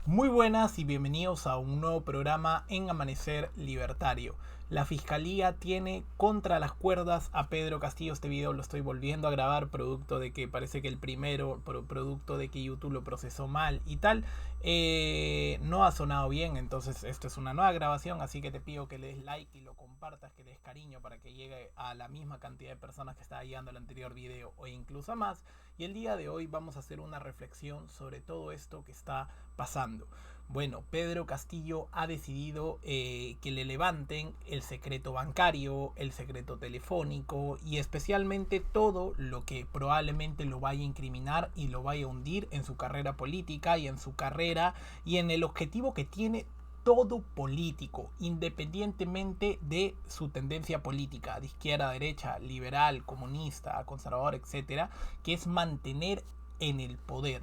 Muy buenas y bienvenidos a un nuevo programa en Amanecer Libertario. La Fiscalía tiene contra las cuerdas a Pedro Castillo. Este video lo estoy volviendo a grabar, producto de que parece que el primero, producto de que YouTube lo procesó mal y tal, no ha sonado bien. Entonces esto es una nueva grabación, así que te pido que le des like y lo compartas, que le des cariño para que llegue a la misma cantidad de personas que estaba llegando al anterior video o incluso a más. Y el día de hoy vamos a hacer una reflexión sobre todo esto que está pasando. Bueno, Pedro Castillo ha decidido que le levanten el secreto bancario, el secreto telefónico y especialmente todo lo que probablemente lo vaya a incriminar y lo vaya a hundir en su carrera política y en su carrera y en el objetivo que tiene todo político, independientemente de su tendencia política, de izquierda, derecha, liberal, comunista, conservador, etcétera, que es mantener en el poder.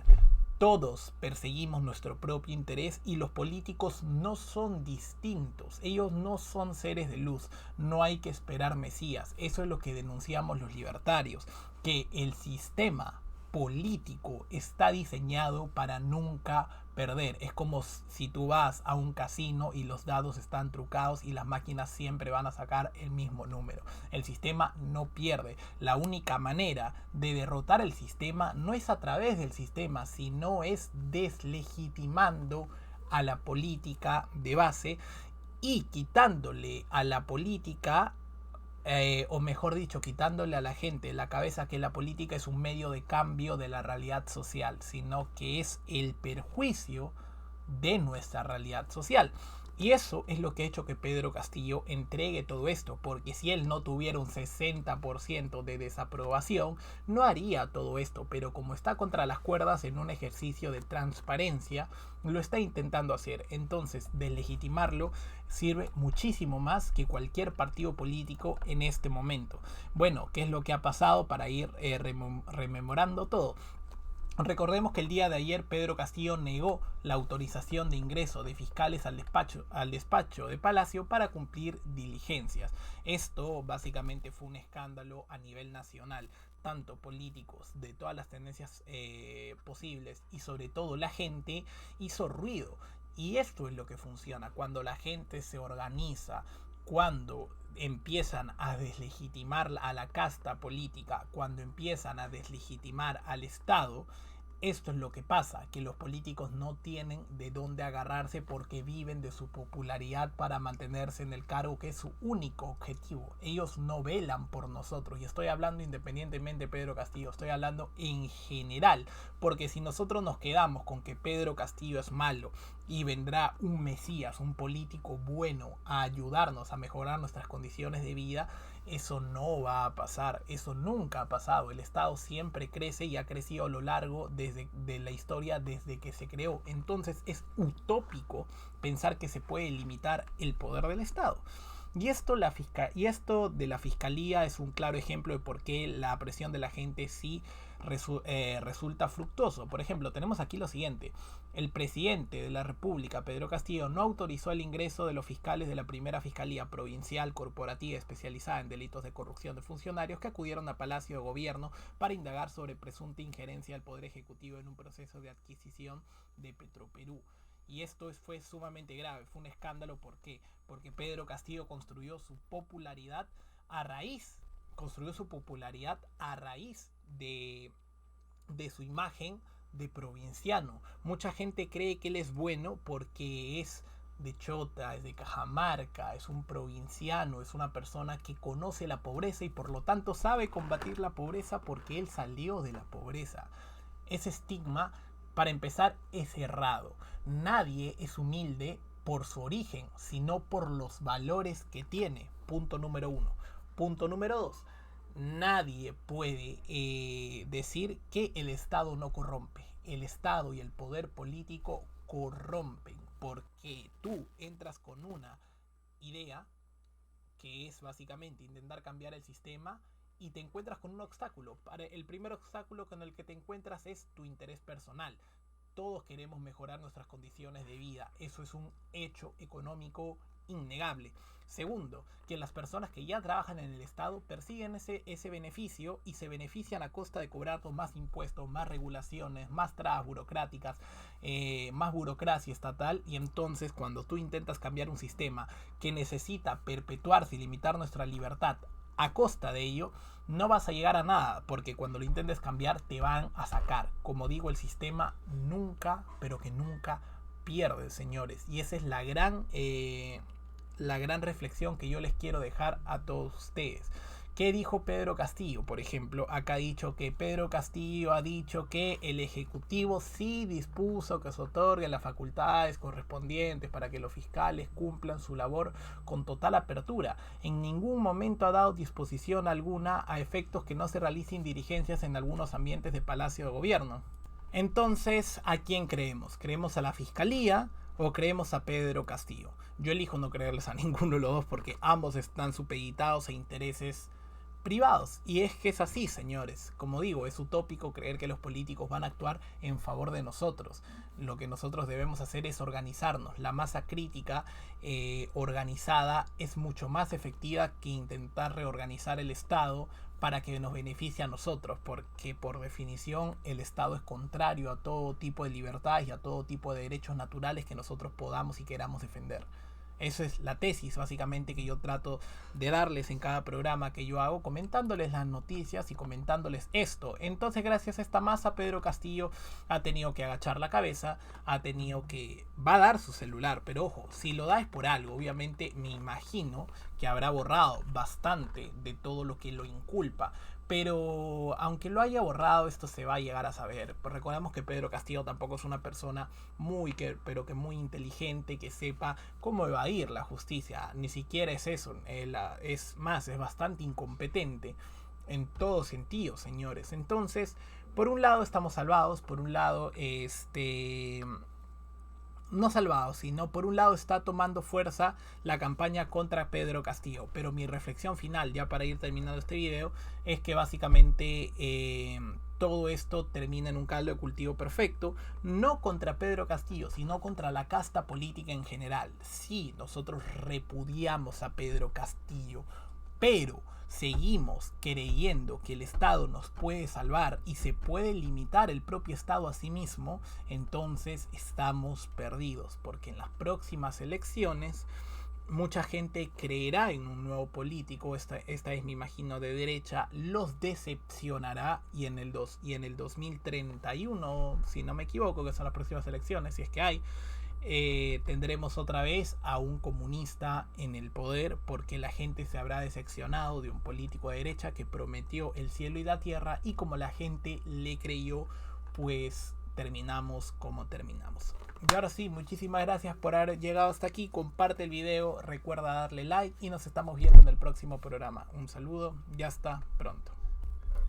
Todos perseguimos nuestro propio interés y los políticos no son distintos. Ellos no son seres de luz. No hay que esperar mesías. Eso es lo que denunciamos los libertarios. Que el sistema político está diseñado para nunca perder. Es como si tú vas a un casino y los dados están trucados y las máquinas siempre van a sacar el mismo número. El sistema no pierde. La única manera de derrotar el sistema no es a través del sistema, sino es deslegitimando a la política de base y quitándole a la política, o mejor dicho, quitándole a la gente la cabeza que la política es un medio de cambio de la realidad social, sino que es el perjuicio de nuestra realidad social. Y eso es lo que ha hecho que Pedro Castillo entregue todo esto, porque si él no tuviera un 60% de desaprobación, no haría todo esto, pero como está contra las cuerdas en un ejercicio de transparencia, lo está intentando hacer. Entonces, deslegitimarlo sirve muchísimo más que cualquier partido político en este momento. Bueno, ¿qué es lo que ha pasado para ir rememorando todo? Recordemos que el día de ayer Pedro Castillo negó la autorización de ingreso de fiscales al despacho de Palacio para cumplir diligencias. Esto básicamente fue un escándalo a nivel nacional. Tanto políticos de todas las tendencias posibles y sobre todo la gente hizo ruido. Y esto es lo que funciona cuando la gente se organiza, cuando empiezan a deslegitimar a la casta política, cuando empiezan a deslegitimar al Estado. Esto es lo que pasa, que los políticos no tienen de dónde agarrarse porque viven de su popularidad para mantenerse en el cargo, que es su único objetivo. Ellos no velan por nosotros. Y estoy hablando independientemente de Pedro Castillo, estoy hablando en general. Porque si nosotros nos quedamos con que Pedro Castillo es malo y vendrá un mesías, un político bueno a ayudarnos a mejorar nuestras condiciones de vida, eso no va a pasar, eso nunca ha pasado. El Estado siempre crece y ha crecido a lo largo de la historia desde que se creó. Entonces es utópico pensar que se puede limitar el poder del Estado. Y esto de la fiscalía es un claro ejemplo de por qué la presión de la gente sí resulta fructuoso. Por ejemplo, tenemos aquí lo siguiente. El presidente de la República, Pedro Castillo, no autorizó el ingreso de los fiscales de la primera Fiscalía Provincial Corporativa especializada en delitos de corrupción de funcionarios que acudieron a Palacio de Gobierno para indagar sobre presunta injerencia del Poder Ejecutivo en un proceso de adquisición de Petroperú. Y esto fue sumamente grave, fue un escándalo. ¿Por qué? Porque Pedro Castillo construyó su popularidad a raíz de su imagen de provinciano. Mucha gente cree que él es bueno porque es de Chota, es de Cajamarca, es un provinciano, es una persona que conoce la pobreza y por lo tanto sabe combatir la pobreza porque él salió de la pobreza. Ese estigma, para empezar, es errado. Nadie es humilde por su origen, sino por los valores que tiene. Punto número uno. Punto número dos. Nadie puede decir que el Estado no corrompe. El Estado y el poder político corrompen porque tú entras con una idea que es básicamente intentar cambiar el sistema y te encuentras con un obstáculo. El primer obstáculo con el que te encuentras es tu interés personal. todos queremos mejorar nuestras condiciones de vida. Eso es un hecho económico innegable. Segundo, que las personas que ya trabajan en el Estado persiguen ese beneficio y se benefician a costa de cobrar más impuestos, más regulaciones, más trabas burocráticas, más burocracia estatal. Y entonces cuando tú intentas cambiar un sistema que necesita perpetuarse y limitar nuestra libertad a costa de ello, no vas a llegar a nada, porque cuando lo intentes cambiar te van a sacar. Como digo, el sistema nunca, pero que nunca pierde, señores. Y esa es la gran reflexión que yo les quiero dejar a todos ustedes. ¿Qué dijo Pedro Castillo? Por ejemplo, acá ha dicho que Pedro Castillo ha dicho que el Ejecutivo sí dispuso que se otorguen las facultades correspondientes para que los fiscales cumplan su labor con total apertura. En ningún momento ha dado disposición alguna a efectos que no se realicen diligencias en algunos ambientes de Palacio de Gobierno. Entonces, ¿a quién creemos? ¿Creemos a la Fiscalía o creemos a Pedro Castillo? Yo elijo no creerles a ninguno de los dos porque ambos están supeditados a intereses privados. Y es que es así, señores. Como digo, es utópico creer que los políticos van a actuar en favor de nosotros. Lo que nosotros debemos hacer es organizarnos. La masa crítica organizada es mucho más efectiva que intentar reorganizar el Estado para que nos beneficie a nosotros, porque por definición el Estado es contrario a todo tipo de libertades y a todo tipo de derechos naturales que nosotros podamos y queramos defender. Esa es la tesis básicamente que yo trato de darles en cada programa que yo hago, comentándoles las noticias y comentándoles esto. Entonces, gracias a esta masa, Pedro Castillo ha tenido que agachar la cabeza, va a dar su celular, pero ojo, si lo da es por algo. Obviamente me imagino que habrá borrado bastante de todo lo que lo inculpa. Pero aunque lo haya borrado, esto se va a llegar a saber. Pues recordemos que Pedro Castillo tampoco es una persona muy inteligente, que sepa cómo evadir la justicia. Ni siquiera es eso. Es bastante incompetente en todo sentido, señores. Entonces, por un lado estamos salvados, por un lado, no salvados, sino por un lado está tomando fuerza la campaña contra Pedro Castillo. Pero mi reflexión final, ya para ir terminando este video, es que básicamente todo esto termina en un caldo de cultivo perfecto, no contra Pedro Castillo, sino contra la casta política en general. Sí, nosotros repudiamos a Pedro Castillo, pero seguimos creyendo que el Estado nos puede salvar y se puede limitar el propio Estado a sí mismo, entonces estamos perdidos, porque en las próximas elecciones mucha gente creerá en un nuevo político, esta es, me imagino, de derecha, los decepcionará y en el 2031, si no me equivoco, que son las próximas elecciones, si es que hay, tendremos otra vez a un comunista en el poder, porque la gente se habrá decepcionado de un político de derecha que prometió el cielo y la tierra, y como la gente le creyó, pues terminamos como terminamos. Y ahora sí, muchísimas gracias por haber llegado hasta aquí. Comparte el video, recuerda darle like y nos estamos viendo en el próximo programa. Un saludo y hasta pronto.